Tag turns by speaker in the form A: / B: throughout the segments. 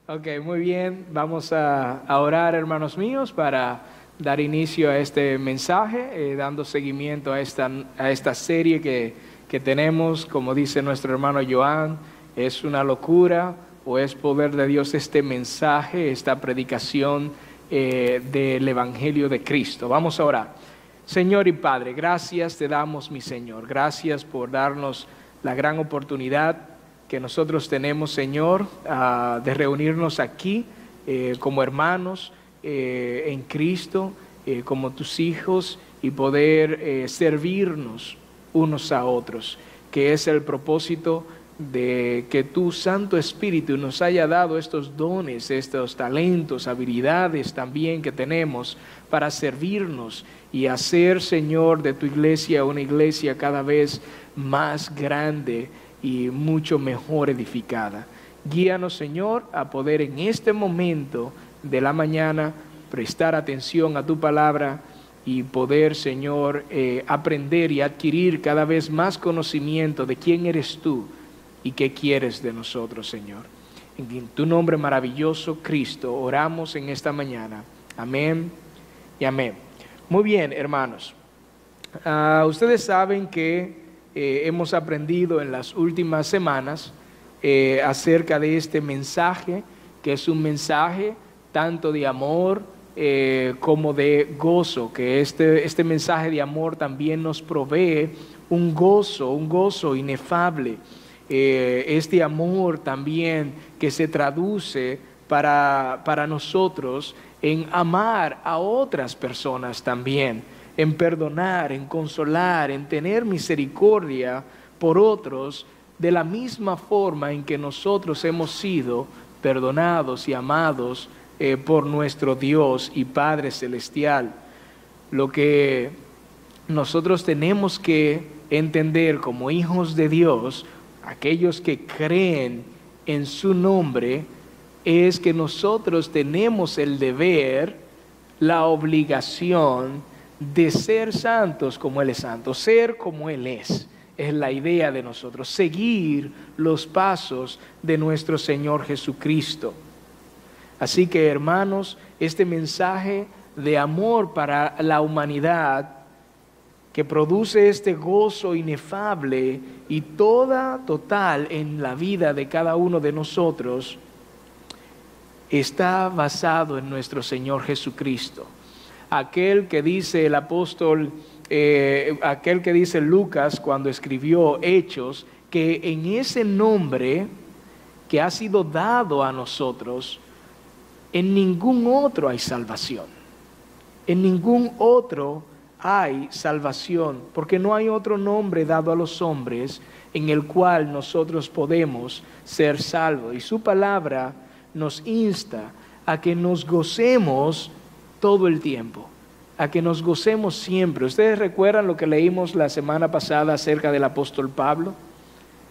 A: Ok, muy bien. Vamos a orar, hermanos míos, para dar inicio a este mensaje, dando seguimiento a esta serie que tenemos. Como dice nuestro hermano Joan, es una locura o es poder de Dios este mensaje, esta predicación del Evangelio de Cristo. Vamos a orar. Señor y Padre, gracias te damos, mi Señor. Gracias por darnos la gran oportunidad que nosotros tenemos, Señor, de reunirnos aquí como hermanos en Cristo, como tus hijos, y poder servirnos unos a otros, que es el propósito de que tu Santo Espíritu nos haya dado estos dones, estos talentos, habilidades también que tenemos para servirnos y hacer, Señor, de tu iglesia una iglesia cada vez más grande y mucho mejor edificada. Guíanos, Señor, a poder en este momento de la mañana prestar atención a tu palabra y poder, Señor, aprender y adquirir cada vez más conocimiento de quién eres tú y qué quieres de nosotros, Señor. En tu nombre maravilloso, Cristo, oramos en esta mañana. Amén y amén. Muy bien, hermanos. Ustedes saben que hemos aprendido en las últimas semanas acerca de este mensaje, que es un mensaje tanto de amor como de gozo, que este mensaje de amor también nos provee un gozo inefable. Este amor también que se traduce para nosotros en amar a otras personas también, en perdonar, en consolar, en tener misericordia por otros, de la misma forma en que nosotros hemos sido perdonados y amados por nuestro Dios y Padre Celestial. Lo que nosotros tenemos que entender como hijos de Dios, aquellos que creen en su nombre, es que nosotros tenemos el deber, la obligación de ser santos como Él es santo, ser como Él es la idea de nosotros, seguir los pasos de nuestro Señor Jesucristo. Así que, hermanos, este mensaje de amor para la humanidad, que produce este gozo inefable y total en la vida de cada uno de nosotros, está basado en nuestro Señor Jesucristo. Aquel que dice el apóstol, aquel que dice Lucas cuando escribió Hechos, que en ese nombre que ha sido dado a nosotros, en ningún otro hay salvación. En ningún otro hay salvación, porque no hay otro nombre dado a los hombres en el cual nosotros podemos ser salvos. Y su palabra nos insta a que nos gocemos todo el tiempo, a que nos gocemos siempre. ¿Ustedes recuerdan lo que leímos la semana pasada acerca del apóstol Pablo?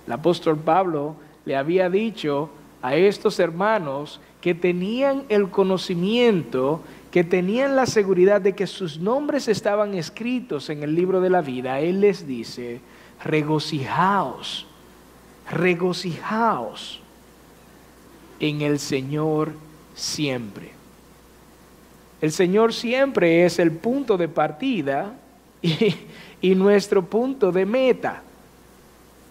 A: El apóstol Pablo le había dicho a estos hermanos que tenían el conocimiento, que tenían la seguridad de que sus nombres estaban escritos en el libro de la vida. Él les dice: regocijaos, regocijaos en el Señor siempre. El Señor siempre es el punto de partida y nuestro punto de meta.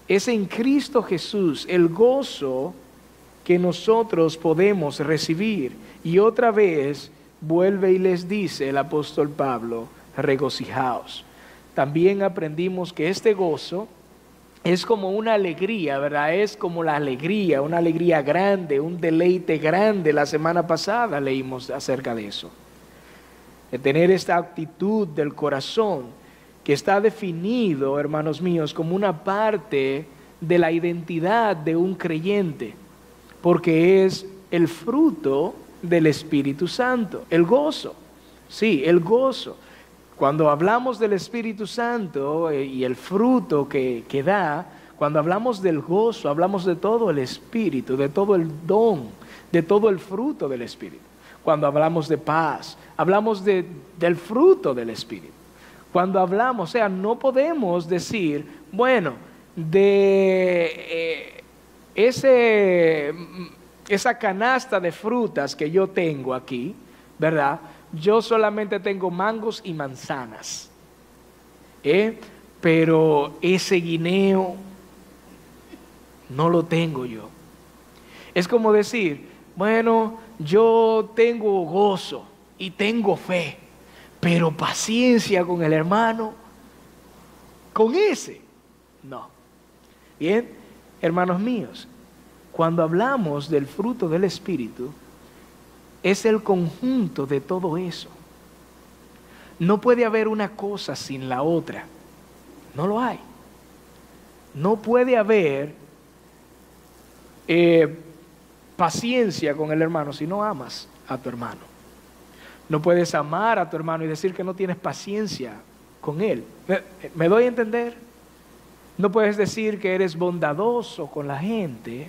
A: Es en Cristo Jesús el gozo que nosotros podemos recibir. Y otra vez vuelve y les dice el apóstol Pablo: regocijaos. También aprendimos que este gozo es como una alegría, ¿verdad? Es como la alegría, una alegría grande, un deleite grande. La semana pasada leímos acerca de eso. De tener esta actitud del corazón que está definido, hermanos míos, como una parte de la identidad de un creyente, porque es el fruto del Espíritu Santo, el gozo. Sí, el gozo. Cuando hablamos del Espíritu Santo y el fruto que da, cuando hablamos del gozo, hablamos de todo el Espíritu, de todo el don, de todo el fruto del Espíritu. Cuando hablamos de paz, hablamos del fruto del Espíritu. Cuando hablamos, o sea, no podemos decir, bueno, de ese esa canasta de frutas que yo tengo aquí, ¿verdad? Yo solamente tengo mangos y manzanas, pero ese guineo no lo tengo yo. Es como decir, bueno, yo tengo gozo y tengo fe, pero paciencia con el hermano, con ese, no. Bien, hermanos míos, cuando hablamos del fruto del Espíritu, es el conjunto de todo eso. No puede haber una cosa sin la otra. No lo hay. No puede haber paciencia con el hermano si no amas a tu hermano. No puedes amar a tu hermano y decir que no tienes paciencia con él. ¿Me doy a entender? No puedes decir que eres bondadoso con la gente,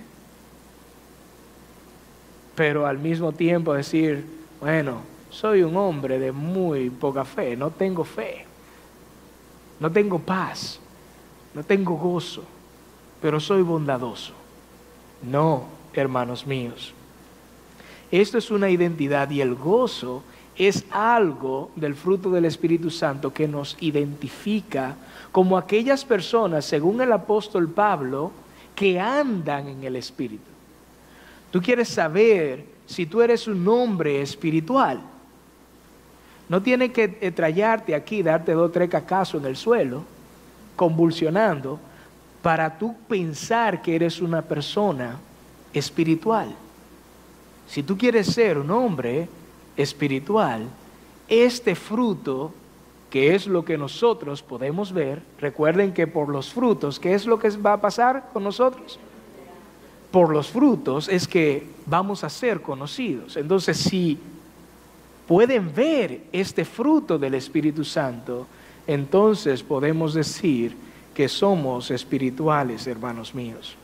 A: pero al mismo tiempo decir, bueno, soy un hombre de muy poca fe, no tengo fe, no tengo paz, no tengo gozo, pero soy bondadoso. No, hermanos míos. Esto es una identidad y el gozo es algo del fruto del Espíritu Santo que nos identifica como aquellas personas, según el apóstol Pablo, que andan en el Espíritu. Tú quieres saber si tú eres un hombre espiritual. No tienes que trayarte aquí, darte 2 o 3 cacazos en el suelo, convulsionando, para tú pensar que eres una persona espiritual. Si tú quieres ser un hombre espiritual, este fruto, que es lo que nosotros podemos ver, recuerden que por los frutos, ¿qué es lo que va a pasar con nosotros? Por los frutos es que vamos a ser conocidos. Entonces, si pueden ver este fruto del Espíritu Santo, entonces podemos decir que somos espirituales, hermanos míos,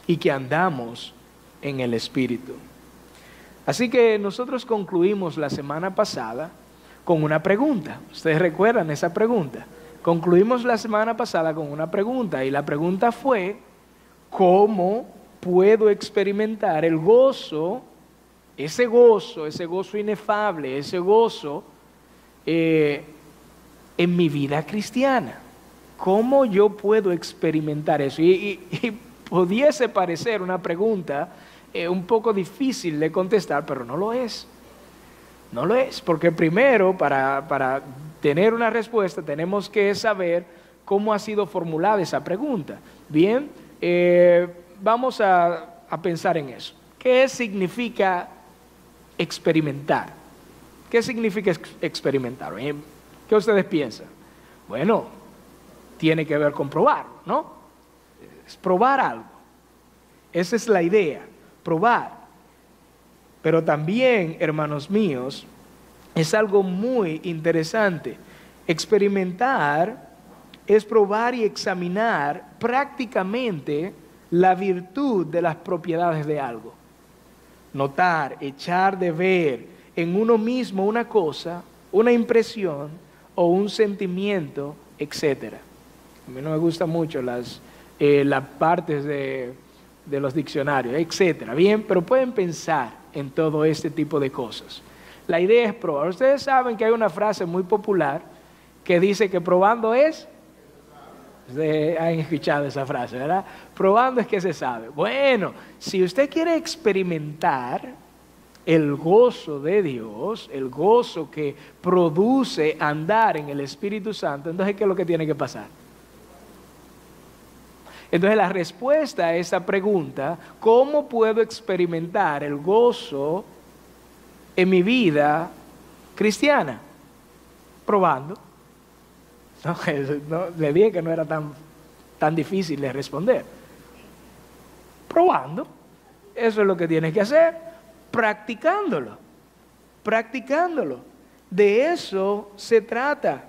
A: y que andamos en el Espíritu. Así que nosotros concluimos la semana pasada con una pregunta. ¿Ustedes recuerdan esa pregunta? Concluimos la semana pasada con una pregunta, y la pregunta fue, ¿cómo puedo experimentar el gozo, ese gozo inefable, ese gozo en mi vida cristiana? ¿Cómo yo puedo experimentar eso? Y pudiese parecer una pregunta un poco difícil de contestar, pero no lo es. No lo es, porque primero para tener una respuesta tenemos que saber cómo ha sido formulada esa pregunta. Bien, vamos a pensar en eso. ¿Qué significa experimentar? ¿Qué significa experimentar? ¿Qué ustedes piensan? Bueno, tiene que ver con probar, ¿no? Es probar algo. Esa es la idea, probar. Pero también, hermanos míos, es algo muy interesante. Experimentar es probar y examinar prácticamente la virtud de las propiedades de algo. Notar, echar de ver en uno mismo una cosa, una impresión o un sentimiento, etc. A mí no me gustan mucho las partes de los diccionarios, etc. Bien, pero pueden pensar en todo este tipo de cosas. La idea es probar. Ustedes saben que hay una frase muy popular que dice que probando es... Ustedes han escuchado esa frase, ¿verdad? Probando es que se sabe. Bueno, si usted quiere experimentar el gozo de Dios, el gozo que produce andar en el Espíritu Santo, entonces ¿qué es lo que tiene que pasar? Entonces la respuesta a esa pregunta, ¿cómo puedo experimentar el gozo en mi vida cristiana? Probando. No, le dije que no era tan difícil de responder. Probando. Eso es lo que tienes que hacer. Practicándolo. Practicándolo. De eso se trata.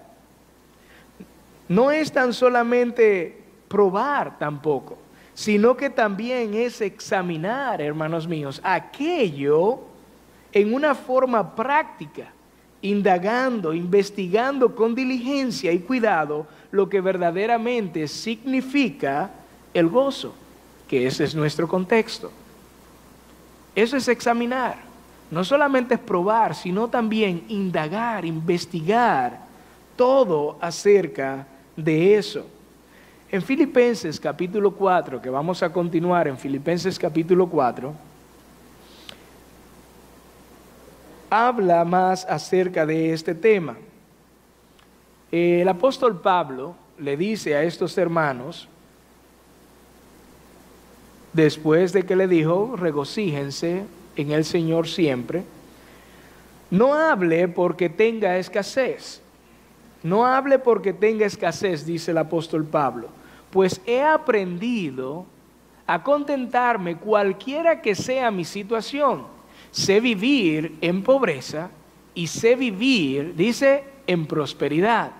A: No es tan solamente probar tampoco, sino que también es examinar, hermanos míos, aquello en una forma práctica, indagando, investigando con diligencia y cuidado lo que verdaderamente significa el gozo, que ese es nuestro contexto. Eso es examinar. No solamente es probar, sino también indagar, investigar todo acerca de eso. En Filipenses capítulo 4, que vamos a continuar en Filipenses capítulo 4, habla más acerca de este tema. El apóstol Pablo le dice a estos hermanos, después de que le dijo, regocíjense en el Señor siempre, no hable porque tenga escasez. No hable porque tenga escasez, dice el apóstol Pablo, pues he aprendido a contentarme cualquiera que sea mi situación. Sé vivir en pobreza y sé vivir, dice, en prosperidad.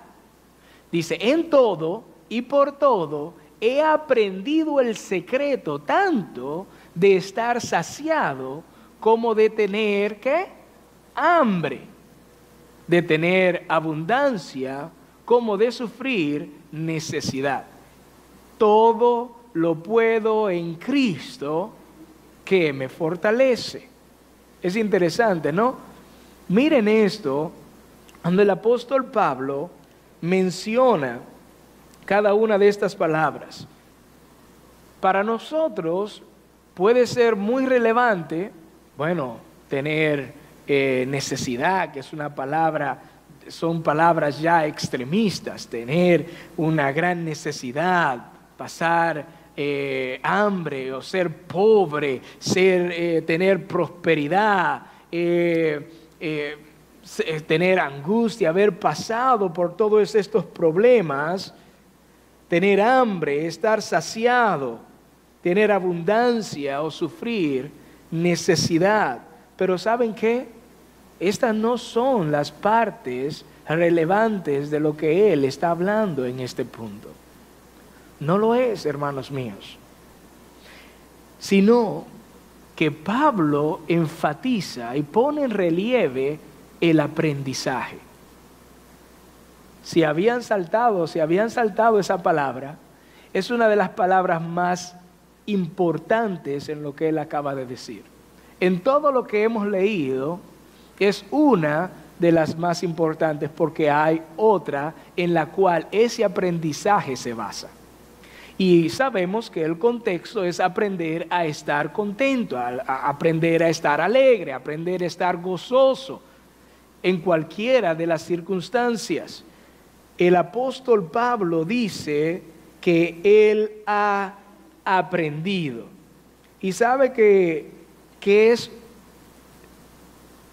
A: Dice, en todo y por todo he aprendido el secreto tanto de estar saciado como de tener, ¿qué? Hambre, de tener abundancia como de sufrir necesidad. Todo lo puedo en Cristo que me fortalece. Es interesante, ¿no? Miren esto, donde el apóstol Pablo menciona cada una de estas palabras. Para nosotros puede ser muy relevante, bueno, tener necesidad, que es una palabra, son palabras ya extremistas, tener una gran necesidad, pasar hambre o ser pobre, tener prosperidad, tener angustia, haber pasado por todos estos problemas, tener hambre, estar saciado, tener abundancia o sufrir necesidad. Pero ¿saben qué? Estas no son las partes relevantes de lo que él está hablando en este punto. No lo es, hermanos míos. Sino que Pablo enfatiza y pone en relieve el aprendizaje. Si habían saltado esa palabra, es una de las palabras más importantes en lo que él acaba de decir. En todo lo que hemos leído, es una de las más importantes porque hay otra en la cual ese aprendizaje se basa. Y sabemos que el contexto es aprender a estar contento, a aprender a estar alegre, aprender a estar gozoso en cualquiera de las circunstancias. El apóstol Pablo dice que él ha aprendido. ¿Y sabe qué es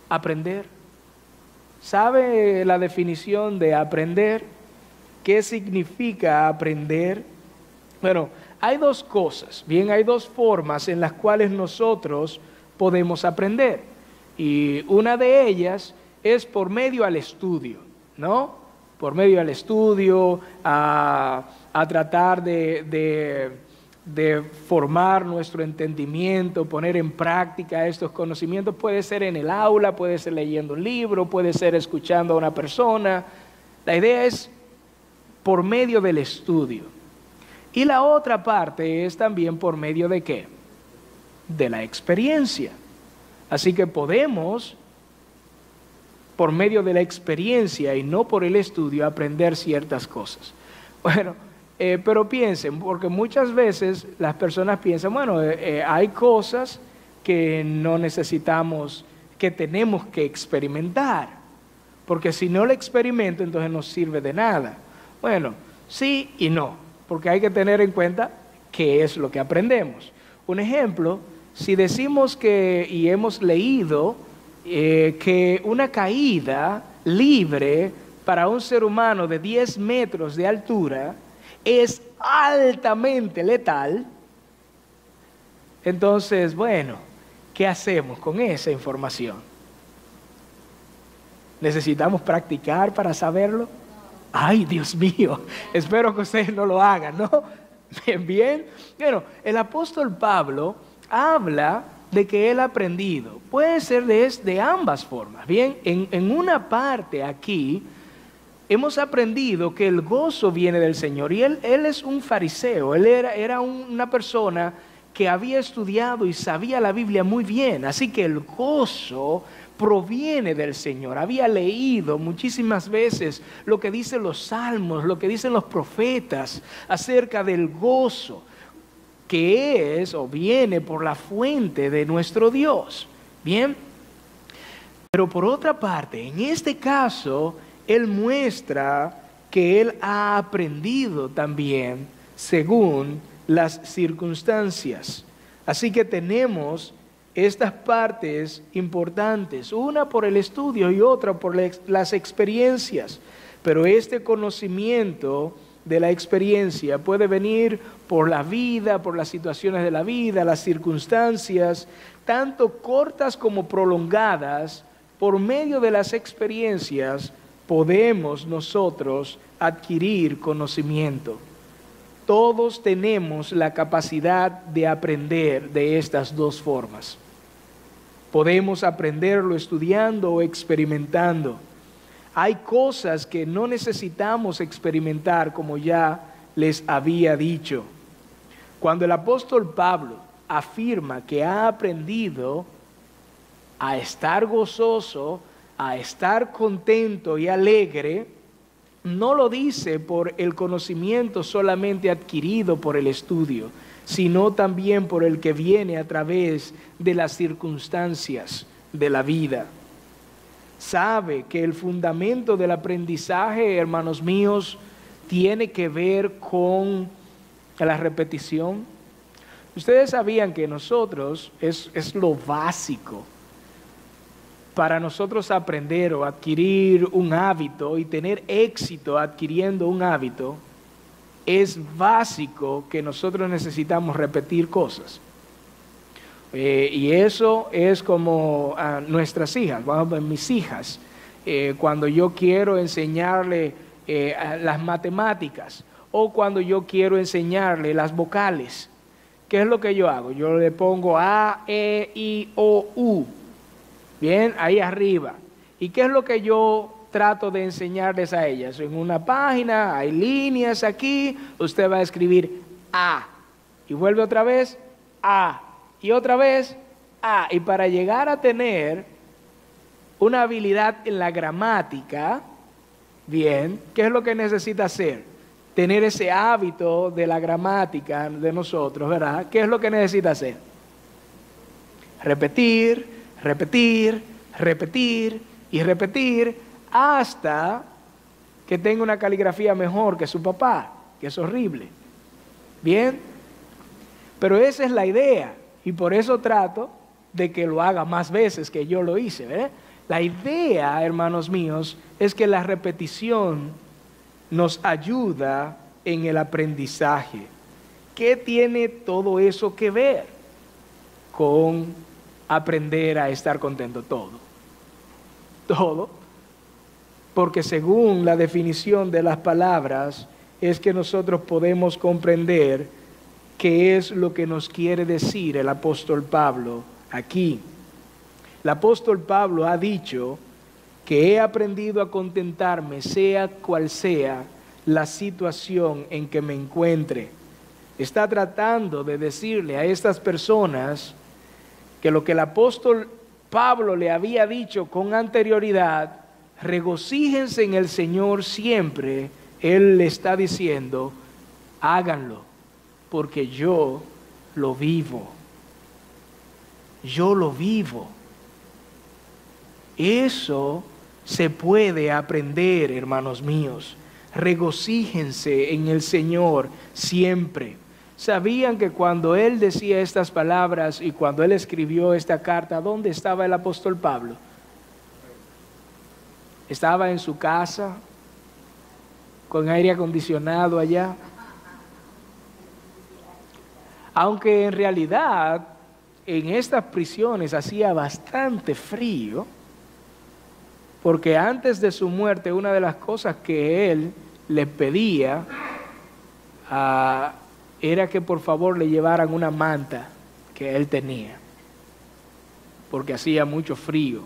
A: aprender? ¿Sabe la definición de aprender? ¿Qué significa aprender? Bueno, hay dos cosas, hay dos formas en las cuales nosotros podemos aprender. Y una de ellas es por medio al estudio, ¿no? Por medio al estudio, a tratar de formar nuestro entendimiento, poner en práctica estos conocimientos. Puede ser en el aula, puede ser leyendo un libro, puede ser escuchando a una persona. La idea es por medio del estudio. Y la otra parte es también por medio de ¿qué? De la experiencia. Así que podemos, por medio de la experiencia y no por el estudio, aprender ciertas cosas. Bueno, pero piensen, porque muchas veces las personas piensan, bueno, hay cosas que no necesitamos, que tenemos que experimentar, porque si no lo experimento, entonces no sirve de nada. Bueno, sí y no, porque hay que tener en cuenta qué es lo que aprendemos. Un ejemplo, si decimos que, y hemos leído, que una caída libre para un ser humano de 10 metros de altura es altamente letal, entonces, bueno, ¿qué hacemos con esa información? ¿Necesitamos practicar para saberlo? Ay, Dios mío, espero que ustedes no lo hagan, ¿no? Bien. Bueno, el apóstol Pablo habla de que él ha aprendido. Puede ser de ambas formas. Bien, en una parte aquí hemos aprendido que el gozo viene del Señor. Y él es un fariseo, él era una persona que había estudiado y sabía la Biblia muy bien, así que el gozo proviene del Señor. Había leído muchísimas veces lo que dicen los salmos, lo que dicen los profetas acerca del gozo, que es o viene por la fuente de nuestro Dios. Bien, pero por otra parte, en este caso, Él muestra que Él ha aprendido también según las circunstancias. Así que tenemos estas partes importantes, una por el estudio y otra por las experiencias. Pero este conocimiento de la experiencia puede venir por la vida, por las situaciones de la vida, las circunstancias, tanto cortas como prolongadas. Por medio de las experiencias podemos nosotros adquirir conocimiento. Todos tenemos la capacidad de aprender de estas dos formas. Podemos aprenderlo estudiando o experimentando. Hay cosas que no necesitamos experimentar, como ya les había dicho. Cuando el apóstol Pablo afirma que ha aprendido a estar gozoso, a estar contento y alegre, no lo dice por el conocimiento solamente adquirido por el estudio, sino también por el que viene a través de las circunstancias de la vida. Sabe que el fundamento del aprendizaje, hermanos míos, tiene que ver con la repetición. Ustedes sabían que nosotros, es lo básico para nosotros aprender o adquirir un hábito y tener éxito adquiriendo un hábito. Es básico que nosotros necesitamos repetir cosas. Y eso es como a nuestras hijas, mis hijas. Cuando yo quiero enseñarle las matemáticas o cuando yo quiero enseñarle las vocales, ¿qué es lo que yo hago? Yo le pongo A, E, I, O, U. Bien, ahí arriba. ¿Y qué es lo que yo trato de enseñarles a ellas? En una página, hay líneas aquí, usted va a escribir A. Y vuelve otra vez A. Y otra vez A. Y para llegar a tener una habilidad en la gramática, bien, ¿qué es lo que necesita hacer? Tener ese hábito de la gramática de nosotros, ¿verdad? ¿Qué es lo que necesita hacer? Repetir, repetir, repetir y repetir hasta que tenga una caligrafía mejor que su papá, que es horrible. Bien, pero esa es la idea y por eso trato de que lo haga más veces que yo lo hice, ¿verdad? La idea, hermanos míos, es que la repetición nos ayuda en el aprendizaje. ¿Qué tiene todo eso que ver con aprender a estar contento? Todo, porque según la definición de las palabras es que nosotros podemos comprender qué es lo que nos quiere decir el apóstol Pablo aquí. El apóstol Pablo ha dicho que he aprendido a contentarme sea cual sea la situación en que me encuentre. Está tratando de decirle a estas personas que lo que el apóstol Pablo le había dicho con anterioridad, regocíjense en el Señor siempre, él le está diciendo, háganlo, porque yo lo vivo. Yo lo vivo. Eso se puede aprender, hermanos míos. Regocíjense en el Señor siempre. ¿Sabían que cuando él decía estas palabras y cuando él escribió esta carta, ¿dónde estaba el apóstol Pablo? Estaba en su casa, con aire acondicionado allá. Aunque en realidad en estas prisiones hacía bastante frío, porque antes de su muerte una de las cosas que él le pedía era que por favor le llevaran una manta que él tenía, porque hacía mucho frío.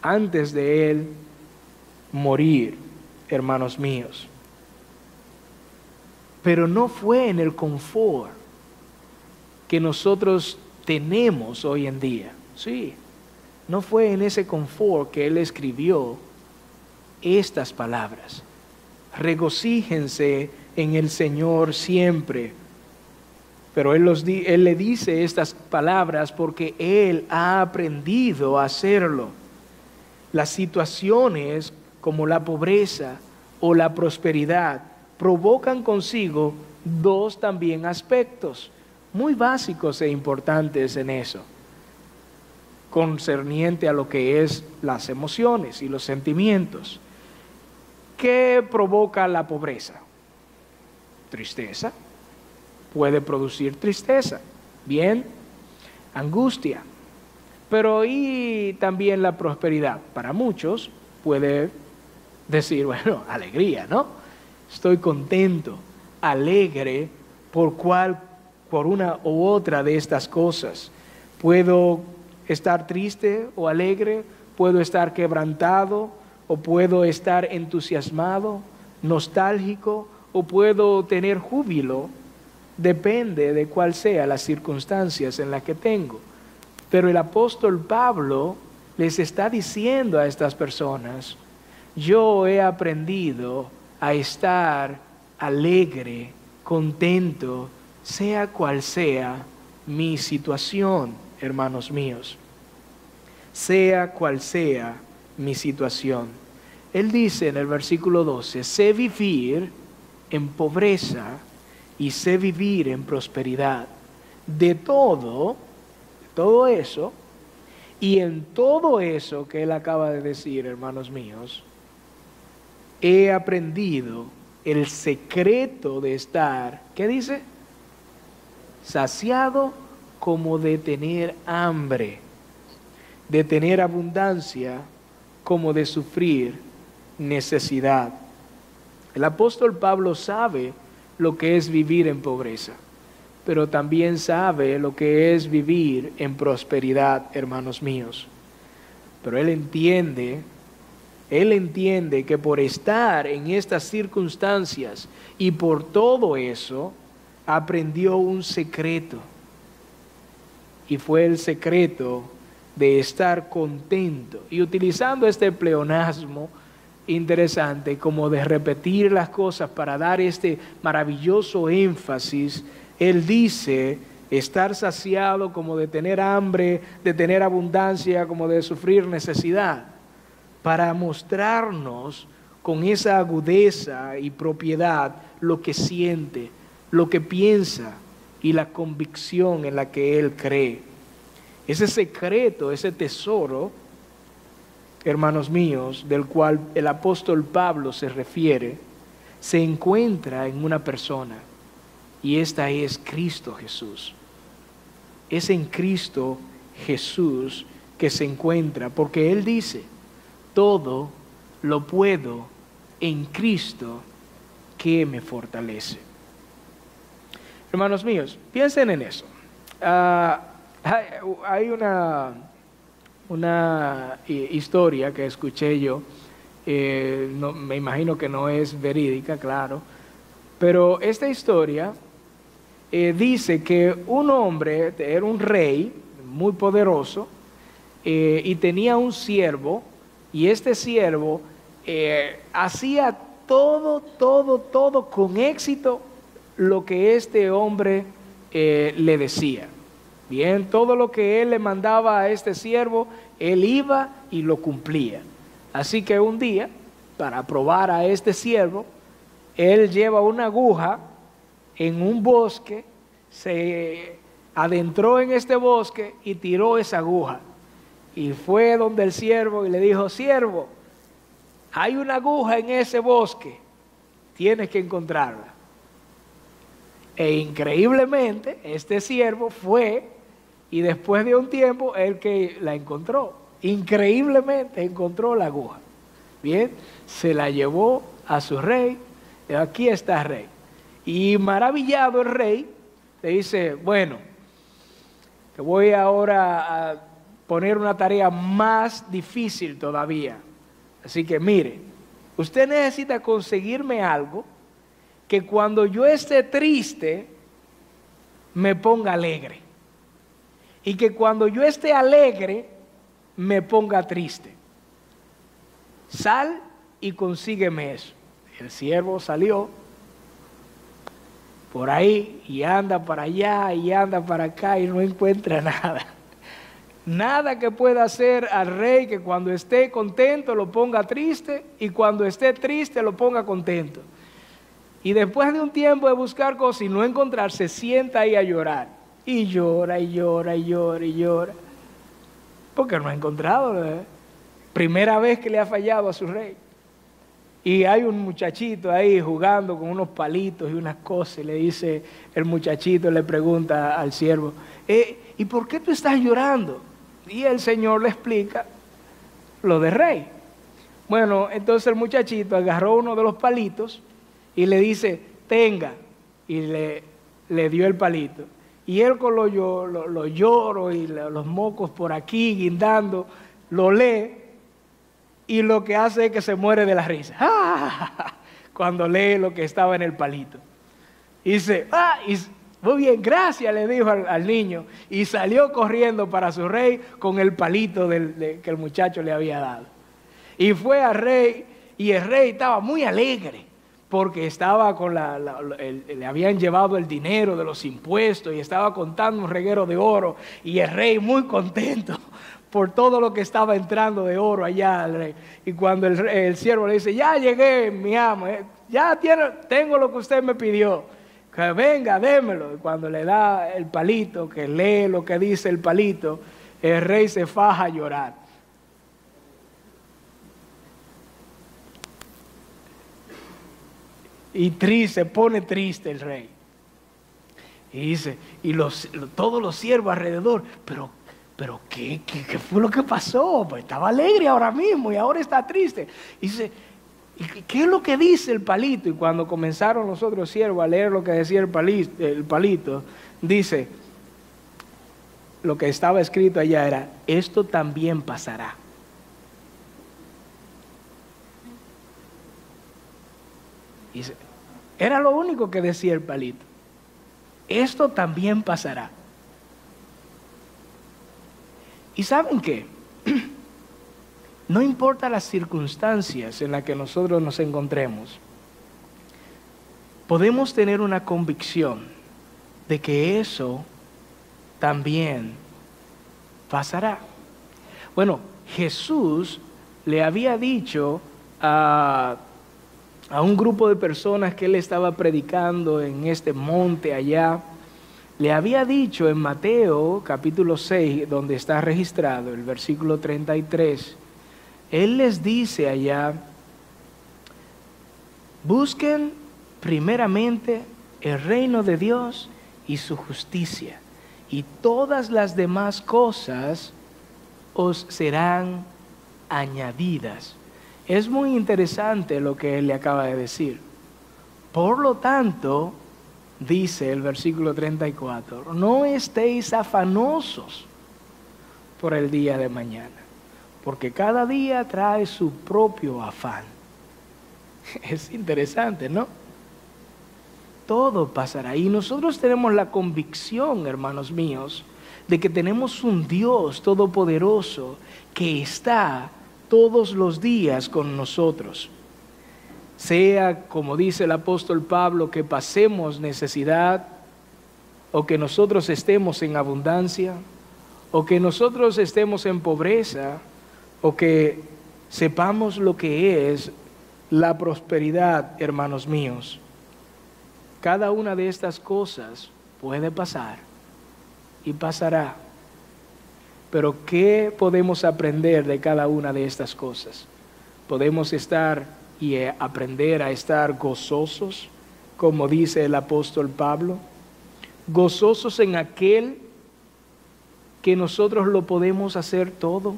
A: Antes de él morir, hermanos míos. Pero no fue en el confort, que nosotros tenemos hoy en día. Sí, no fue en ese confort que Él escribió estas palabras. Regocíjense en el Señor siempre. Pero Él le dice estas palabras porque Él ha aprendido a hacerlo. Las situaciones como la pobreza o la prosperidad provocan consigo dos también aspectos muy básicos e importantes en eso, concerniente a lo que es las emociones y los sentimientos. ¿Qué provoca la pobreza? Tristeza. Puede producir tristeza. Bien, angustia. Pero y también la prosperidad. Para muchos puede decir, bueno, alegría, ¿no? Estoy contento, alegre por una u otra de estas cosas. Puedo estar triste o alegre, puedo estar quebrantado o puedo estar entusiasmado, nostálgico o puedo tener júbilo. Depende de cuál sea las circunstancias en las que tengo. Pero el apóstol Pablo les está diciendo a estas personas, yo he aprendido a estar alegre, contento, sea cual sea mi situación, hermanos míos. Sea cual sea mi situación. Él dice en el versículo 12, sé vivir en pobreza y sé vivir en prosperidad. De todo eso, y en todo eso que él acaba de decir, hermanos míos, he aprendido el secreto de estar, ¿qué dice? Saciado como de tener hambre, de tener abundancia como de sufrir necesidad. El apóstol Pablo sabe lo que es vivir en pobreza, pero también sabe lo que es vivir en prosperidad, hermanos míos. Pero él entiende que por estar en estas circunstancias y por todo eso, aprendió un secreto. Y fue el secreto de estar contento. Y utilizando este pleonasmo interesante, como de repetir las cosas para dar este maravilloso énfasis, él dice, estar saciado como de tener hambre, de tener abundancia, como de sufrir necesidad, para mostrarnos con esa agudeza y propiedad lo que siente, lo que piensa y la convicción en la que él cree. Ese secreto, ese tesoro, hermanos míos, del cual el apóstol Pablo se refiere, se encuentra en una persona, y esta es Cristo Jesús. Es en Cristo Jesús que se encuentra, porque Él dice, todo lo puedo en Cristo que me fortalece. Hermanos míos, piensen en eso. Hay una historia que escuché yo, no, me imagino que no es verídica, claro, pero esta historia dice que un hombre era un rey muy poderoso y tenía un siervo, y este siervo hacía todo con éxito lo que este hombre le decía. Bien, todo lo que él le mandaba a este siervo, él iba y lo cumplía. Así que un día, para probar a este siervo, él lleva una aguja en un bosque, se adentró en este bosque y tiró esa aguja. Y fue donde el siervo y le dijo, siervo, hay una aguja en ese bosque, tienes que encontrarla. E increíblemente, este siervo fue y después de un tiempo, el que la encontró. Increíblemente encontró la aguja. Bien, se la llevó a su rey. Aquí está el rey. Y maravillado el rey, le dice, bueno, te voy ahora a poner una tarea más difícil todavía. Así que mire, usted necesita conseguirme algo que cuando yo esté triste, me ponga alegre. Y que cuando yo esté alegre, me ponga triste. Sal y consígueme eso. El siervo salió por ahí y anda para allá y anda para acá y no encuentra nada. Nada que pueda hacer al rey que cuando esté contento lo ponga triste y cuando esté triste lo ponga contento. Y después de un tiempo de buscar cosas y no encontrar, se sienta ahí a llorar. Y llora, y llora, y llora, y llora. Porque no ha encontrado, ¿verdad? Primera vez que le ha fallado a su rey. Y hay un muchachito ahí jugando con unos palitos y unas cosas. Y le dice, el muchachito le pregunta al siervo, ¿y por qué tú estás llorando? Y el Señor le explica lo de rey. Bueno, entonces el muchachito agarró uno de los palitos y le dice, tenga. Y le dio el palito. Y él con los lloros y los mocos por aquí guindando, lo lee y lo que hace es que se muere de la risa. ¡Ah! Cuando lee lo que estaba en el palito. Y dice, muy bien, gracias, le dijo al niño. Y salió corriendo para su rey con el palito que el muchacho le había dado. Y fue al rey y el rey estaba muy alegre. Porque estaba le habían llevado el dinero de los impuestos y estaba contando un reguero de oro. Y el rey muy contento por todo lo que estaba entrando de oro allá al rey. Y cuando el siervo le dice, ya llegué, mi amo, ya tengo lo que usted me pidió. Que venga, démelo. Y cuando le da el palito, que lee lo que dice el palito, el rey se faja a llorar. Y triste, se pone triste el rey. Y dice, todos los siervos alrededor, pero ¿qué fue lo que pasó? Pues estaba alegre ahora mismo y ahora está triste. Y dice, ¿y qué es lo que dice el palito? Y cuando comenzaron los otros siervos a leer lo que decía el palito, dice, lo que estaba escrito allá era, esto también pasará. Y dice, era lo único que decía el palito. Esto también pasará. ¿Y saben qué? No importa las circunstancias en las que nosotros nos encontremos, podemos tener una convicción de que eso también pasará. Bueno, Jesús le había dicho a un grupo de personas que él estaba predicando en este monte allá, le había dicho en Mateo capítulo 6, donde está registrado el versículo 33, él les dice allá, busquen primeramente el reino de Dios y su justicia, y todas las demás cosas os serán añadidas. Es muy interesante lo que él le acaba de decir. Por lo tanto, dice el versículo 34, no estéis afanosos por el día de mañana, porque cada día trae su propio afán. Es interesante, ¿no? Todo pasará. Y nosotros tenemos la convicción, hermanos míos, de que tenemos un Dios todopoderoso que está todos los días con nosotros. Sea, como dice el apóstol Pablo, que pasemos necesidad, o que nosotros estemos en abundancia, o que nosotros estemos en pobreza, o que sepamos lo que es la prosperidad, hermanos míos. Cada una de estas cosas puede pasar y pasará. Pero ¿qué podemos aprender de cada una de estas cosas? Podemos estar y aprender a estar gozosos, como dice el apóstol Pablo, gozosos en aquel que nosotros lo podemos hacer todo,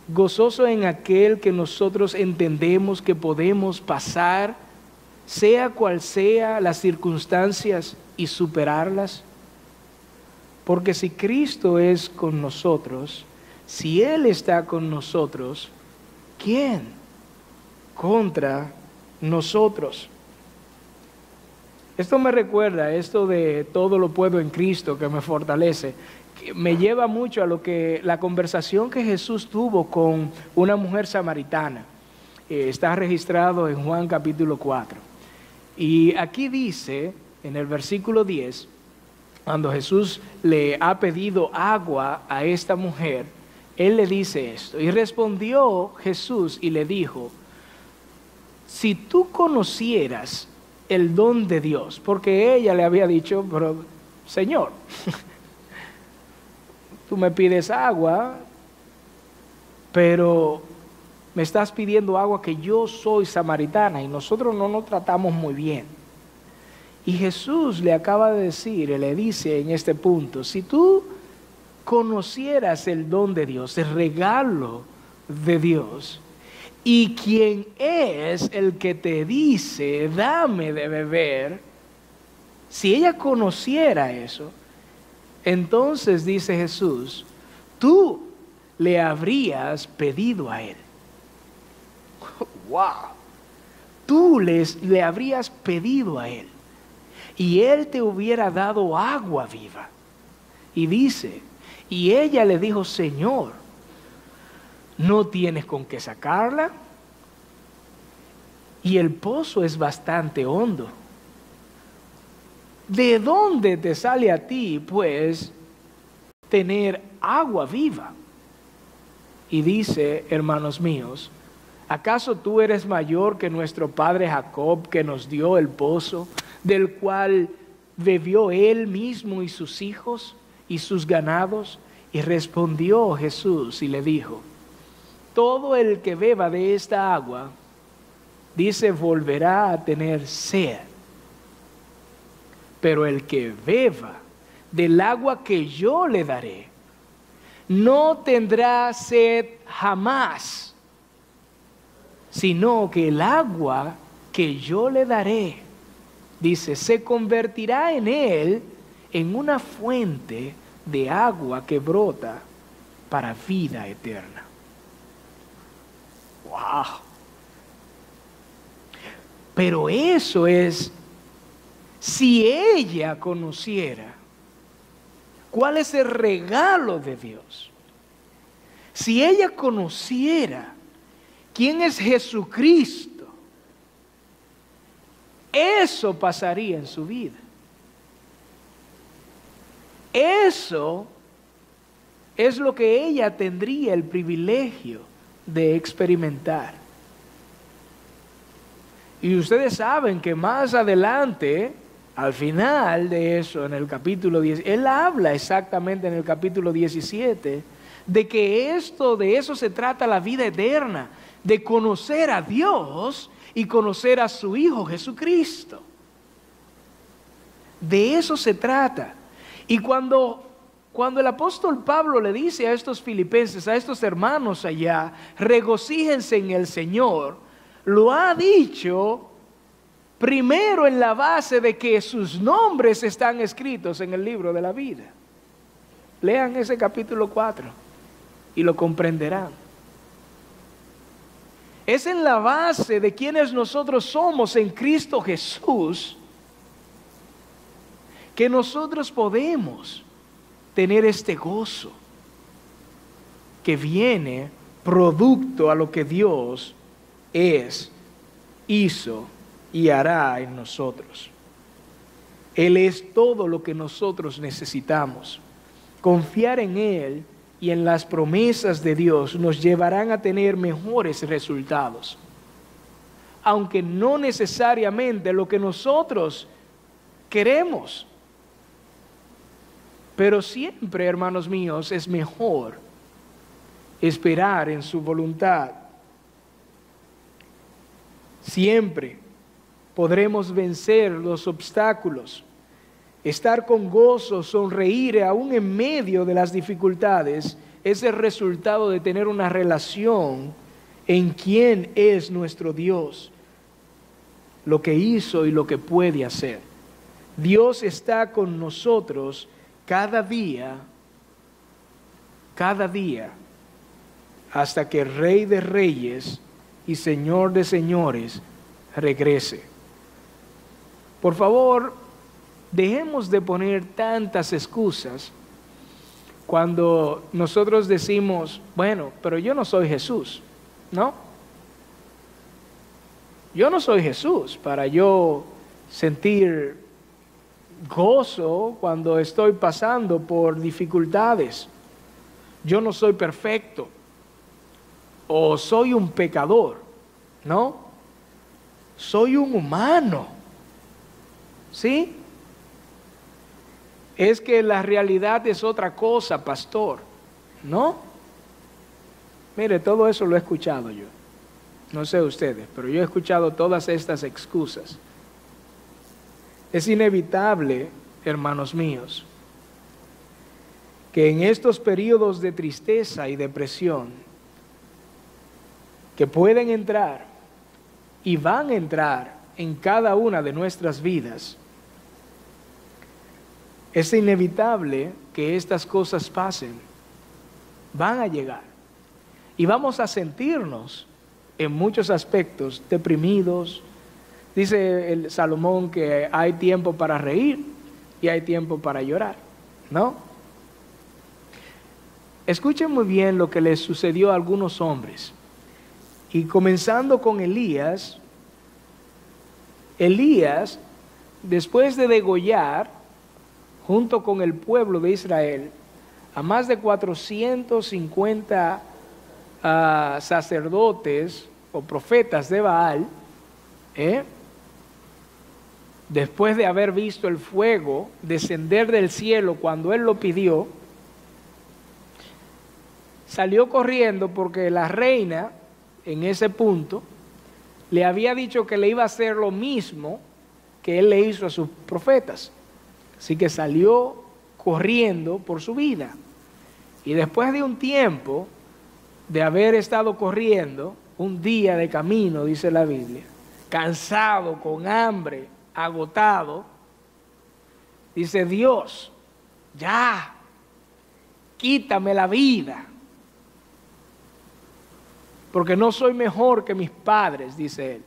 A: gozoso en aquel que nosotros entendemos que podemos pasar, sea cual sea las circunstancias, y superarlas. Porque si Cristo es con nosotros, si Él está con nosotros, ¿quién contra nosotros? Esto me recuerda, esto de todo lo puedo en Cristo que me fortalece, que me lleva mucho a lo que la conversación que Jesús tuvo con una mujer samaritana. Está registrado en Juan capítulo 4. Y aquí dice, en el versículo 10, cuando Jesús le ha pedido agua a esta mujer, Él le dice esto. Y respondió Jesús y le dijo, si tú conocieras el don de Dios, porque ella le había dicho, pero Señor, tú me pides agua, pero me estás pidiendo agua que yo soy samaritana y nosotros no nos tratamos muy bien. Y Jesús le acaba de decir, le dice en este punto, si tú conocieras el don de Dios, el regalo de Dios, y quién es el que te dice, dame de beber, si ella conociera eso, entonces dice Jesús, tú le habrías pedido a él. Wow. Tú le habrías pedido a él y él te hubiera dado agua viva. Y dice, y ella le dijo, Señor, ¿no tienes con qué sacarla? Y el pozo es bastante hondo. ¿De dónde te sale a ti, pues, tener agua viva? Y dice, hermanos míos, ¿acaso tú eres mayor que nuestro padre Jacob, que nos dio el pozo, del cual bebió él mismo y sus hijos y sus ganados? Y respondió Jesús y le dijo, todo el que beba de esta agua, dice, volverá a tener sed. Pero el que beba del agua que yo le daré, no tendrá sed jamás, sino que el agua que yo le daré, dice, se convertirá en él en una fuente de agua que brota para vida eterna. ¡Wow! Pero eso es, si ella conociera cuál es el regalo de Dios, si ella conociera quién es Jesucristo, eso pasaría en su vida. Eso es lo que ella tendría el privilegio de experimentar. Y ustedes saben que más adelante, al final de eso, en el capítulo 10, él habla exactamente en el capítulo 17, de que de eso se trata la vida eterna, de conocer a Dios y conocer a su Hijo Jesucristo. De eso se trata. Y cuando el apóstol Pablo le dice a estos filipenses, a estos hermanos allá, regocíjense en el Señor, lo ha dicho primero en la base de que sus nombres están escritos en el libro de la vida. Lean ese capítulo 4 y lo comprenderán. Es en la base de quienes nosotros somos en Cristo Jesús que nosotros podemos tener este gozo que viene producto a lo que Dios es, hizo y hará en nosotros. Él es todo lo que nosotros necesitamos. Confiar en Él y en las promesas de Dios nos llevarán a tener mejores resultados, aunque no necesariamente lo que nosotros queremos. Pero siempre, hermanos míos, es mejor esperar en su voluntad. Siempre podremos vencer los obstáculos, estar con gozo, sonreír aún en medio de las dificultades. Es el resultado de tener una relación en quién es nuestro Dios, lo que hizo y lo que puede hacer. Dios está con nosotros cada día, hasta que el Rey de Reyes y Señor de Señores regrese. Por favor, dejemos de poner tantas excusas cuando nosotros decimos, bueno, pero yo no soy Jesús, ¿no? Yo no soy Jesús para yo sentir gozo cuando estoy pasando por dificultades. Yo no soy perfecto o soy un pecador, ¿no? Soy un humano, ¿sí? Es que la realidad es otra cosa, pastor, ¿no? Mire, todo eso lo he escuchado yo. No sé ustedes, pero yo he escuchado todas estas excusas. Es inevitable, hermanos míos, que en estos periodos de tristeza y depresión que pueden entrar y van a entrar en cada una de nuestras vidas, es inevitable que estas cosas pasen, van a llegar y vamos a sentirnos en muchos aspectos deprimidos. Dice el Salomón que hay tiempo para reír y hay tiempo para llorar, ¿no? Escuchen muy bien lo que les sucedió a algunos hombres. Y comenzando con Elías, después de degollar, junto con el pueblo de Israel, a más de 450 sacerdotes o profetas de Baal, después de haber visto el fuego descender del cielo cuando él lo pidió, salió corriendo porque la reina en ese punto le había dicho que le iba a hacer lo mismo que él le hizo a sus profetas. Así que salió corriendo por su vida. Y después de un tiempo de haber estado corriendo, un día de camino, dice la Biblia, cansado, con hambre, agotado, dice: Dios, ya, quítame la vida, porque no soy mejor que mis padres, dice él.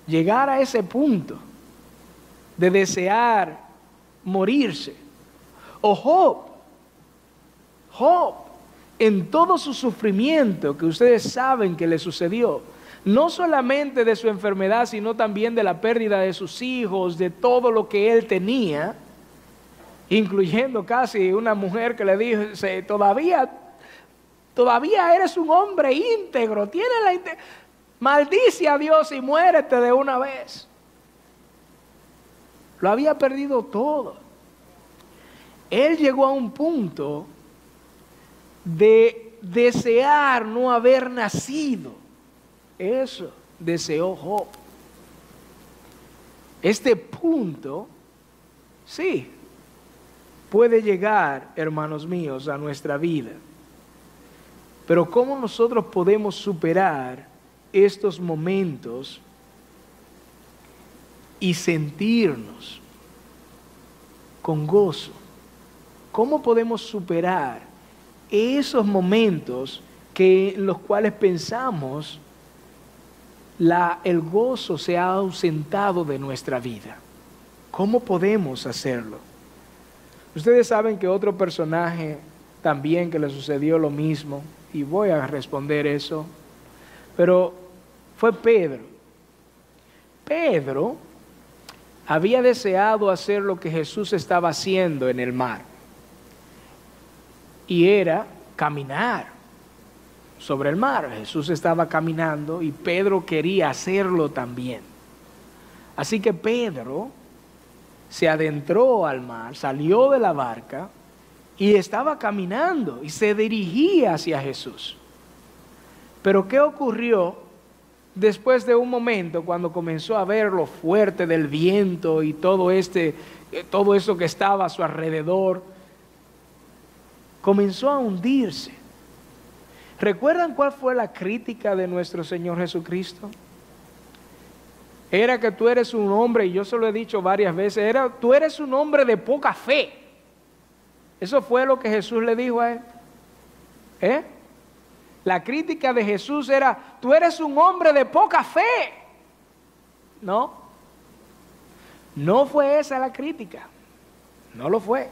A: Llegar a ese punto de desear morirse. O Job, en todo su sufrimiento que ustedes saben que le sucedió, no solamente de su enfermedad, sino también de la pérdida de sus hijos, de todo lo que él tenía, incluyendo casi una mujer que le dijo: todavía eres un hombre íntegro, maldice a Dios y muérete de una vez. Lo había perdido todo. Él llegó a un punto de desear no haber nacido. Eso deseó Job. Este punto, sí, puede llegar, hermanos míos, a nuestra vida. Pero ¿cómo nosotros podemos superar estos momentos y sentirnos con gozo? ¿Cómo podemos superar esos momentos en los cuales pensamos el gozo se ha ausentado de nuestra vida? ¿Cómo podemos hacerlo? Ustedes saben que otro personaje también que le sucedió lo mismo, y voy a responder eso, pero fue Pedro. Pedro había deseado hacer lo que Jesús estaba haciendo en el mar, y era caminar sobre el mar. Jesús estaba caminando y Pedro quería hacerlo también. Así que Pedro se adentró al mar, salió de la barca y estaba caminando y se dirigía hacia Jesús. Pero ¿qué ocurrió después de un momento cuando comenzó a ver lo fuerte del viento y todo eso que estaba a su alrededor? Comenzó a hundirse. ¿Recuerdan cuál fue la crítica de nuestro Señor Jesucristo? Era que tú eres un hombre, y yo se lo he dicho varias veces, tú eres un hombre de poca fe. Eso fue lo que Jesús le dijo a él. La crítica de Jesús era: tú eres un hombre de poca fe. ¿No? No fue esa la crítica, no lo fue.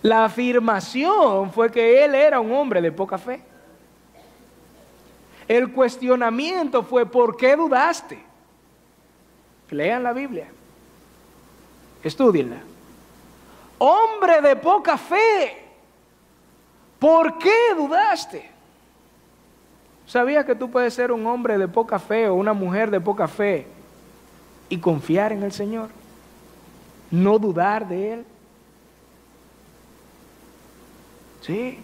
A: La afirmación fue que él era un hombre de poca fe. El cuestionamiento fue: ¿por qué dudaste? Lean la Biblia, estúdienla. Hombre de poca fe, ¿por qué dudaste? ¿Sabías que tú puedes ser un hombre de poca fe o una mujer de poca fe y confiar en el Señor? No dudar de Él. Sí,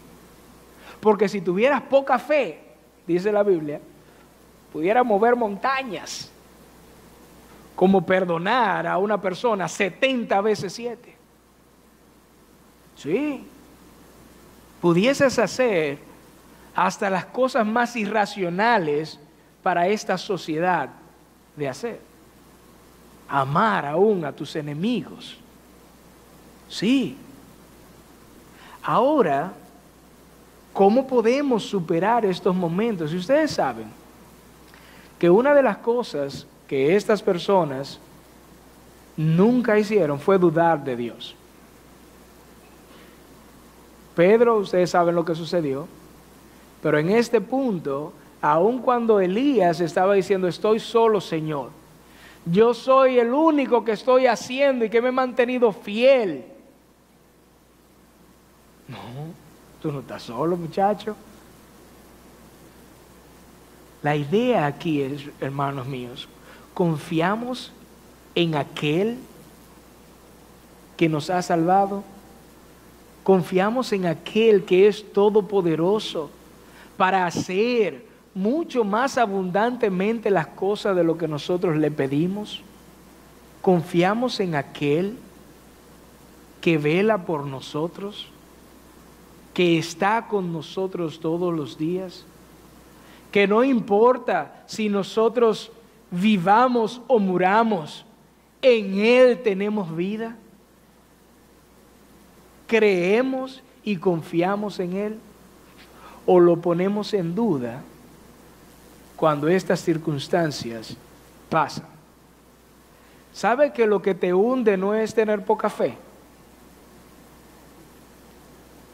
A: porque si tuvieras poca fe, dice la Biblia, pudieras mover montañas, como perdonar a una persona 70 veces 7. Sí, pudieses hacer hasta las cosas más irracionales para esta sociedad de hacer. Amar aún a tus enemigos. Sí. Ahora, ¿cómo podemos superar estos momentos? Y ustedes saben que una de las cosas que estas personas nunca hicieron fue dudar de Dios. Pedro, ustedes saben lo que sucedió, pero en este punto, aun cuando Elías estaba diciendo: estoy solo, Señor, yo soy el único que estoy haciendo y que me he mantenido fiel. No, tú no estás solo, muchacho. La idea aquí es, hermanos míos, confiamos en aquel que nos ha salvado. Confiamos en aquel que es todopoderoso para hacer mucho más abundantemente las cosas de lo que nosotros le pedimos. Confiamos en aquel que vela por nosotros, que está con nosotros todos los días, que no importa si nosotros vivamos o muramos, en Él tenemos vida. ¿Creemos y confiamos en Él? ¿O lo ponemos en duda cuando estas circunstancias pasan? ¿Sabe que lo que te hunde no es tener poca fe?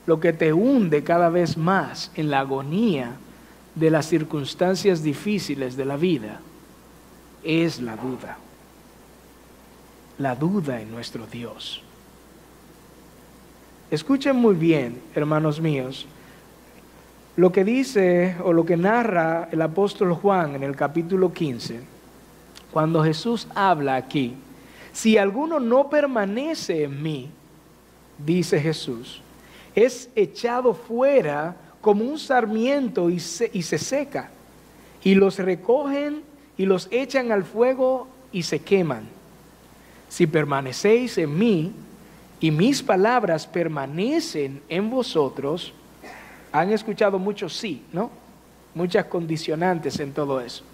A: Lo que te hunde cada vez más en la agonía de las circunstancias difíciles de la vida es la duda. La duda en nuestro Dios. Escuchen muy bien, hermanos míos, lo que dice o lo que narra el apóstol Juan en el capítulo 15, cuando Jesús habla aquí: si alguno no permanece en mí, dice Jesús, es echado fuera como un sarmiento y se seca, y los recogen y los echan al fuego y se queman. Si permanecéis en mí y mis palabras permanecen en vosotros. Han escuchado mucho sí, ¿no? Muchas condicionantes en todo eso.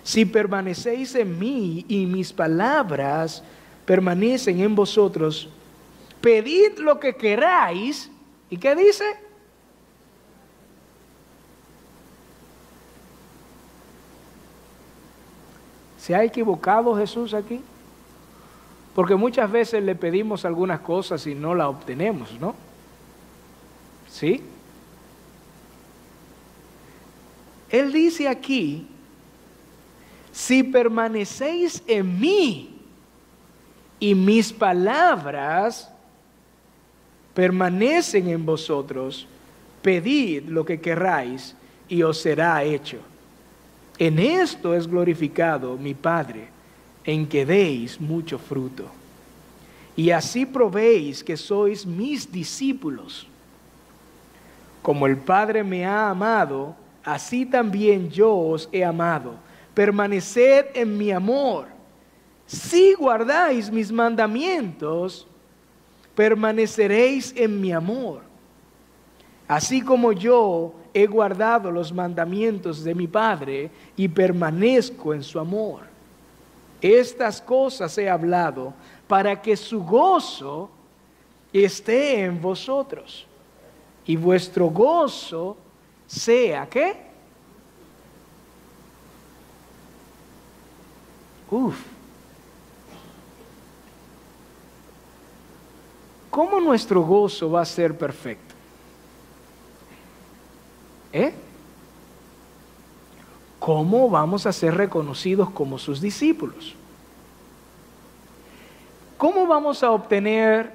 A: Si permanecéis en mí y mis palabras permanecen en vosotros, pedid lo que queráis. ¿Y qué dice? ¿Se ha equivocado Jesús aquí? Porque muchas veces le pedimos algunas cosas y no las obtenemos, ¿no? ¿Sí? Él dice aquí: si permanecéis en mí y mis palabras permanecen en vosotros, pedid lo que querráis y os será hecho. En esto es glorificado mi Padre, en que deis mucho fruto. Y así probéis que sois mis discípulos. Como el Padre me ha amado, así también yo os he amado. Permaneced en mi amor. Si guardáis mis mandamientos, permaneceréis en mi amor. Así como yo he guardado los mandamientos de mi Padre y permanezco en su amor. Estas cosas he hablado para que su gozo esté en vosotros y vuestro gozo sea, ¿qué? ¿cómo nuestro gozo va a ser perfecto? ¿Cómo vamos a ser reconocidos como sus discípulos? ¿Cómo vamos a obtener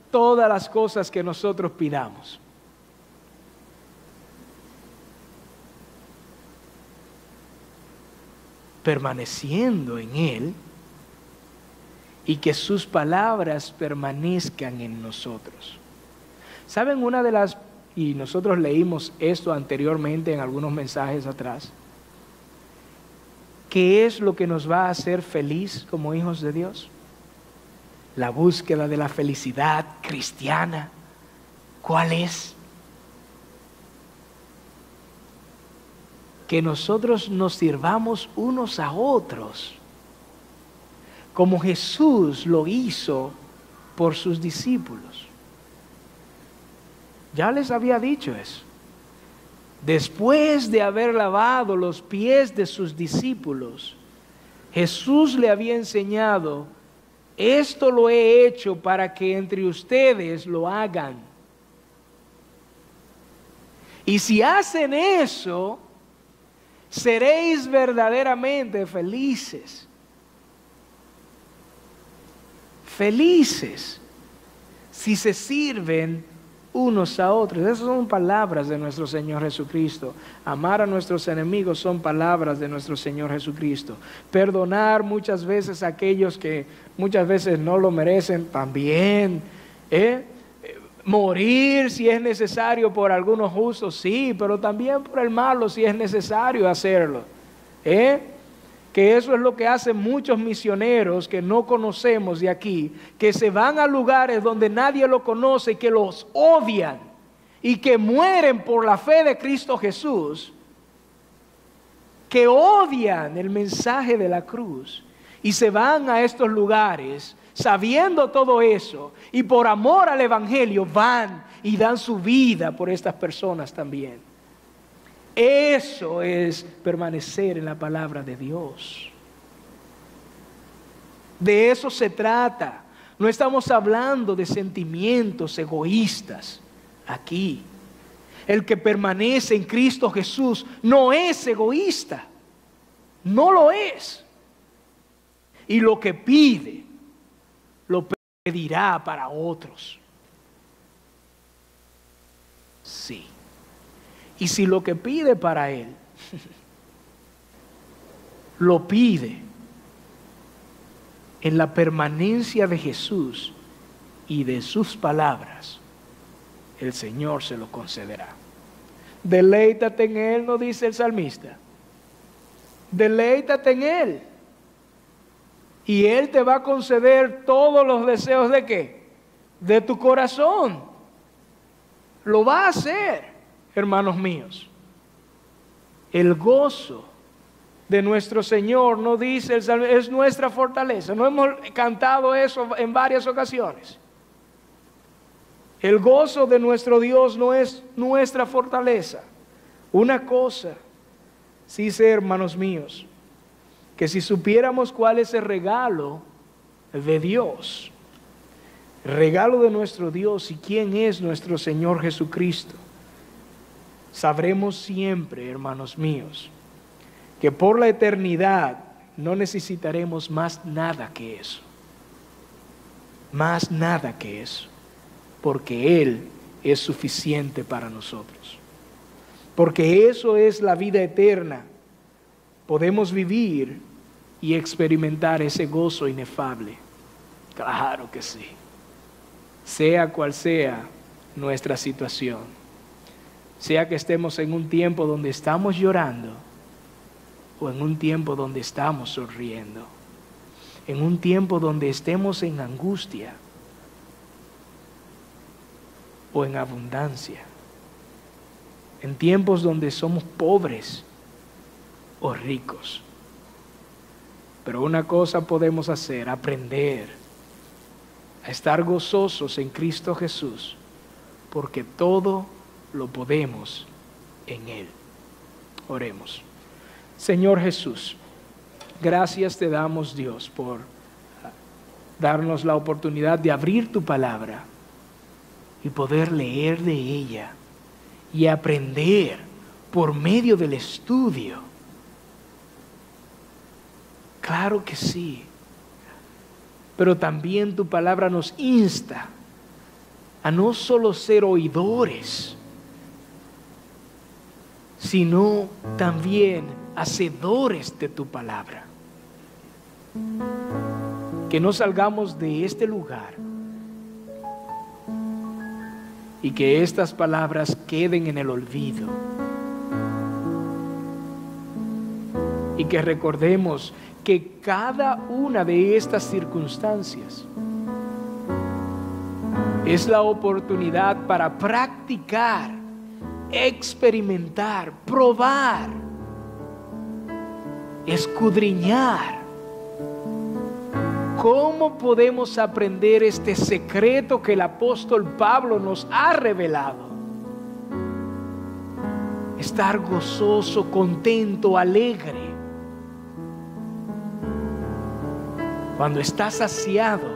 A: todas las cosas que nosotros pidamos? Permaneciendo en Él y que sus palabras permanezcan en nosotros. ¿Saben y nosotros leímos esto anteriormente en algunos mensajes atrás? ¿Qué es lo que nos va a hacer feliz como hijos de Dios? La búsqueda de la felicidad cristiana. ¿Cuál es? Que nosotros nos sirvamos unos a otros, como Jesús lo hizo por sus discípulos. Ya les había dicho eso. Después de haber lavado los pies de sus discípulos, Jesús le había enseñado: esto lo he hecho para que entre ustedes lo hagan. Y si hacen eso, seréis verdaderamente felices. Felices si se sirven unos a otros. Esas son palabras de nuestro Señor Jesucristo. Amar a nuestros enemigos son palabras de nuestro Señor Jesucristo. Perdonar muchas veces a aquellos que muchas veces no lo merecen también. Morir si es necesario por algunos justos, sí, pero también por el malo si es necesario hacerlo. Que eso es lo que hacen muchos misioneros que no conocemos de aquí, que se van a lugares donde nadie lo conoce, que los odian y que mueren por la fe de Cristo Jesús, que odian el mensaje de la cruz y se van a estos lugares sabiendo todo eso y por amor al Evangelio van y dan su vida por estas personas también. Eso es permanecer en la palabra de Dios. De eso se trata. No estamos hablando de sentimientos egoístas aquí. El que permanece en Cristo Jesús no es egoísta. No lo es. Y lo que pide, lo pedirá para otros. Sí. Y si lo que pide para Él, lo pide en la permanencia de Jesús y de sus palabras, el Señor se lo concederá. Deleítate en Él, ¿no dice el salmista? Deleítate en Él. Y Él te va a conceder todos los deseos ¿de qué? De tu corazón. Lo va a hacer. Hermanos míos, el gozo de nuestro Señor, no dice el Salmo, es nuestra fortaleza. No hemos cantado eso en varias ocasiones. El gozo de nuestro Dios no es nuestra fortaleza. Una cosa, sí sé, hermanos míos, que si supiéramos cuál es el regalo de Dios, el regalo de nuestro Dios y quién es nuestro Señor Jesucristo, sabremos siempre, hermanos míos, que por la eternidad no necesitaremos más nada que eso. Más nada que eso. Porque Él es suficiente para nosotros. Porque eso es la vida eterna. Podemos vivir y experimentar ese gozo inefable. Claro que sí. Sea cual sea nuestra situación. Sea que estemos en un tiempo donde estamos llorando o en un tiempo donde estamos sonriendo, en un tiempo donde estemos en angustia o en abundancia, en tiempos donde somos pobres o ricos. Pero una cosa podemos hacer, aprender a estar gozosos en Cristo Jesús, porque todo lo podemos en Él. Oremos. Señor Jesús, gracias te damos, Dios, por darnos la oportunidad de abrir tu palabra y poder leer de ella y aprender por medio del estudio. Claro que sí. Pero también tu palabra nos insta a no solo ser oidores, sino también hacedores de tu palabra. Que no salgamos de este lugar y que estas palabras queden en el olvido. Y que recordemos que cada una de estas circunstancias es la oportunidad para practicar, experimentar, probar, escudriñar. ¿Cómo podemos aprender este secreto que el apóstol Pablo nos ha revelado? Estar gozoso, contento, alegre. Cuando está saciado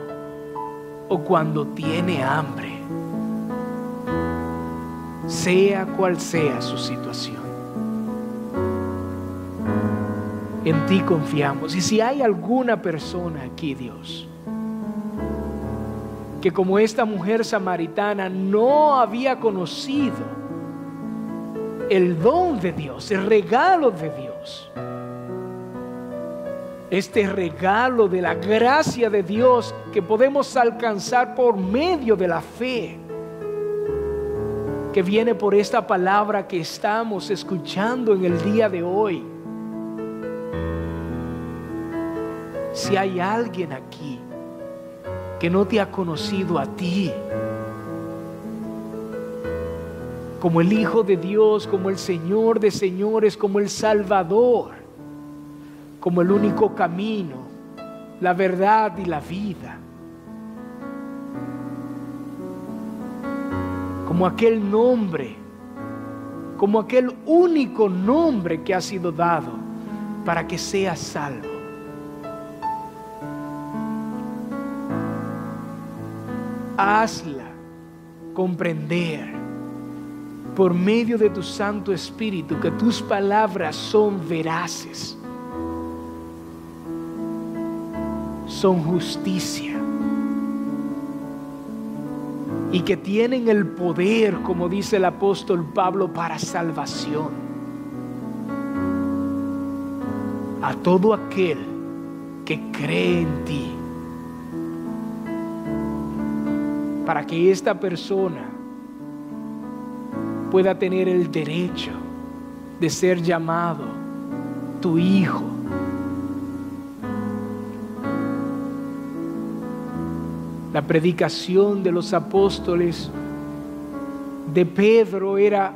A: o cuando tiene hambre, sea cual sea su situación. En ti confiamos. Y si hay alguna persona aquí, Dios, que como esta mujer samaritana no había conocido el don de Dios, el regalo de Dios, este regalo de la gracia de Dios que podemos alcanzar por medio de la fe, que viene por esta palabra que estamos escuchando en el día de hoy. Si hay alguien aquí que no te ha conocido a ti como el Hijo de Dios, como el Señor de señores, como el Salvador, como el único camino, la verdad y la vida, como aquel nombre, como aquel único nombre que ha sido dado para que seas salvo. Hazla comprender por medio de tu Santo Espíritu que tus palabras son veraces, son justicia y que tienen el poder, como dice el apóstol Pablo, para salvación a todo aquel que cree en ti, para que esta persona pueda tener el derecho de ser llamado tu hijo. La predicación de los apóstoles, de Pedro, era: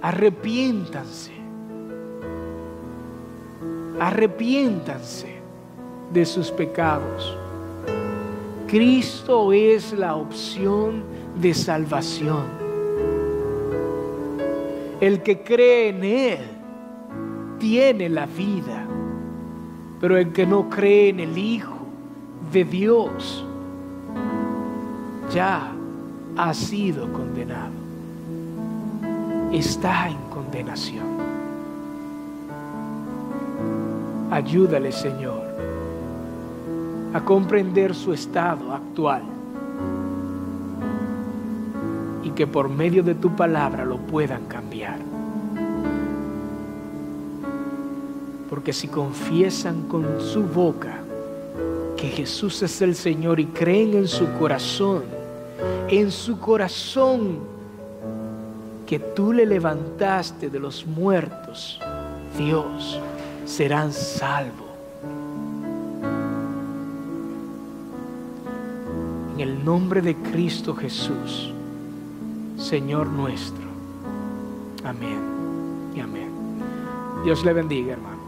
A: arrepiéntanse, arrepiéntanse de sus pecados. Cristo es la opción de salvación. El que cree en Él tiene la vida, pero el que no cree en el Hijo de Dios ya ha sido condenado. Está en condenación. Ayúdale, Señor, a comprender su estado actual y que por medio de tu palabra lo puedan cambiar. Porque si confiesan con su boca que Jesús es el Señor y creen en su corazón que tú le levantaste de los muertos, Dios, serán salvos. En el nombre de Cristo Jesús, Señor nuestro. Amén y amén. Dios le bendiga, hermano.